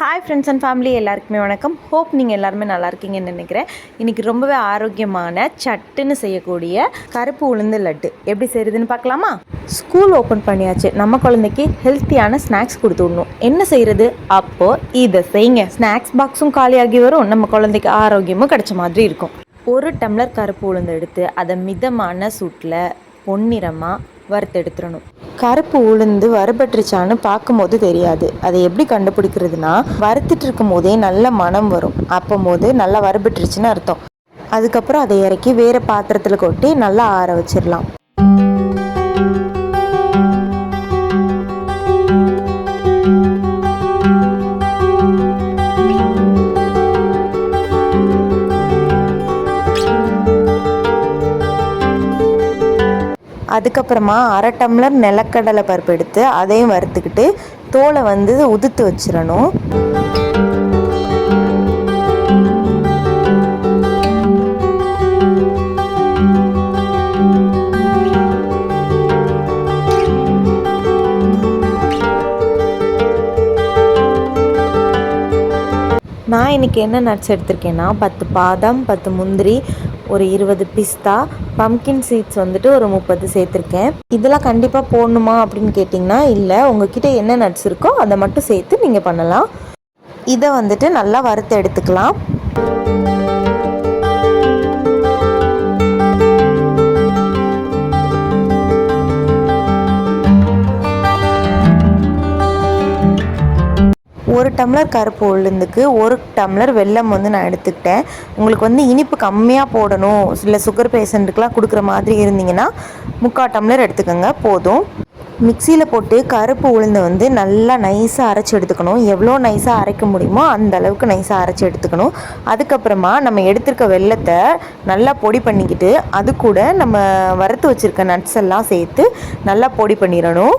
Hi friends and family எல்லாருக்குமே வணக்கம். Hope நீங்கள் எல்லாருமே நல்லா இருக்கீங்கன்னு நினைக்கிறேன். இன்றைக்கி ரொம்பவே ஆரோக்கியமான சட்டுன்னு செய்யக்கூடிய கருப்பு உளுந்து லட்டு எப்படி செய்கிறதுன்னு பார்க்கலாமா? ஸ்கூல் ஓப்பன் பண்ணியாச்சு. நம்ம குழந்தைக்கு ஹெல்த்தியான ஸ்நாக்ஸ் கொடுத்து விடணும். என்ன செய்கிறது? அப்போது இதை செய்யுங்க. ஸ்நாக்ஸ் பாக்ஸும் காலியாகி வரும், நம்ம குழந்தைக்கு ஆரோக்கியமும் கிடைச்ச மாதிரி இருக்கும். ஒரு டம்ளர் கருப்பு உளுந்து எடுத்து அதை மிதமான சூட்டில் பொன்னிறமாக வறுத்தெடுத்துடணும். கருப்பு உளுந்து வறுபட்டுருச்சான்னு பார்க்கும்போது தெரியாது. அதை எப்படி கண்டுபிடிக்கிறதுனா, வறுத்துட்டு இருக்கும் போதே நல்ல மனம் வரும். அப்போது நல்லா வறுபட்டுருச்சுன்னு அர்த்தம். அதுக்கப்புறம் அதை இறக்கி வேறு பாத்திரத்தில் கொட்டி நல்லா ஆற வச்சிடலாம். அதுக்கப்புறமா அரை டம்ளர் நிலக்கடலை பருப்பு எடுத்து அதையும் வறுத்துக்கிட்டு தோலை உதுத்து வச்சிடணும். நான் இன்றைக்கி என்ன நட்ஸ் எடுத்திருக்கேன்னா 10 பாதாம், 10 முந்திரி, ஒரு 20 பிஸ்தா, பம்கின் சீட்ஸ் ஒரு 30 சேர்த்துருக்கேன். இதெல்லாம் கண்டிப்பாக போடணுமா அப்படின்னு கேட்டிங்கன்னா இல்லை, உங்ககிட்ட என்ன நட்ஸ் இருக்கோ அதை மட்டும் சேர்த்து நீங்கள் பண்ணலாம். இதை நல்லா வறுத்து எடுத்துக்கலாம். ஒரு டம்ளர் கருப்பு உளுந்துக்கு 1 டம்ளர் வெல்லம் நான் எடுத்துக்கிட்டேன். உங்களுக்கு இனிப்பு கம்மியாக போடணும், இல்லை சுகர் பேஷண்ட்டுக்கெலாம் கொடுக்குற மாதிரி இருந்தீங்கன்னா 3/4 டம்ளர் எடுத்துக்கோங்க, போதும். மிக்சியில் போட்டு கருப்பு உளுந்தை நல்லா நைஸாக அரைச்சி எடுத்துக்கணும். எவ்வளோ நைஸாக அரைக்க முடியுமோ அந்த அளவுக்கு நைஸாக அரைச்சி எடுத்துக்கணும். அதுக்கப்புறமா நம்ம எடுத்துருக்க வெல்லத்தை நல்லா பொடி பண்ணிக்கிட்டு அது கூட நம்ம வறுத்து வச்சுருக்க நட்ஸ் எல்லாம் சேர்த்து நல்லா பொடி பண்ணிடணும்.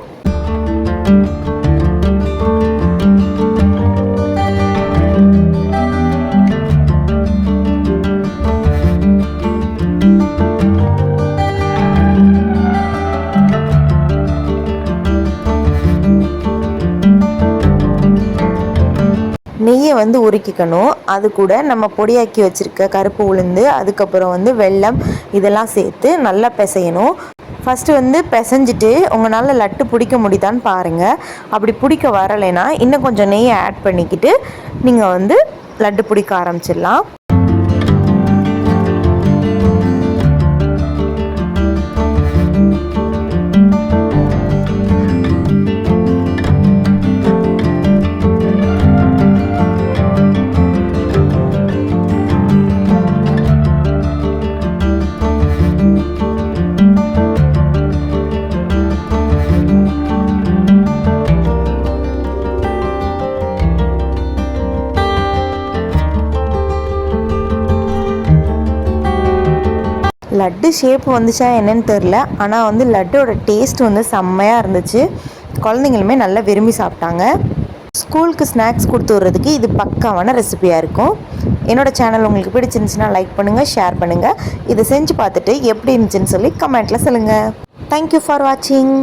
நெய்யை உருக்கிக்கணும். அது கூட நம்ம பொடியாக்கி வச்சுருக்க கருப்பு உளுந்து, அதுக்கப்புறம் வெல்லம் இதெல்லாம் சேர்த்து நல்லா பிசையணும். ஃபஸ்ட்டு பிசைஞ்சிட்டு உங்களால் லட்டு பிடிக்க முடியுதான்னு பாருங்கள். அப்படி பிடிக்க வரலைன்னா இன்னும் கொஞ்சம் நெய்யை ஆட் பண்ணிக்கிட்டு நீங்கள் லட்டு பிடிக்க ஆரம்பிச்சிடலாம். லட்டு ஷேப் வந்துச்சா என்னன்னு தெரில, ஆனால் லட்டோட டேஸ்ட் செம்மையாக இருந்துச்சு. குழந்தைங்களுமே நல்லா விரும்பி சாப்பிட்டாங்க. ஸ்கூலுக்கு ஸ்நாக்ஸ் கொடுத்து விட்றதுக்கு இது பக்காவான ரெசிபியாக இருக்கும். என்னோடய சேனல் உங்களுக்கு பிடிச்சிருந்துச்சுன்னா லைக் பண்ணுங்கள், ஷேர் பண்ணுங்கள். இதை செஞ்சு பார்த்துட்டு எப்படி இருந்துச்சுன்னு சொல்லி கமெண்ட்டில் சொல்லுங்கள். தேங்க்யூ ஃபார் வாட்சிங்.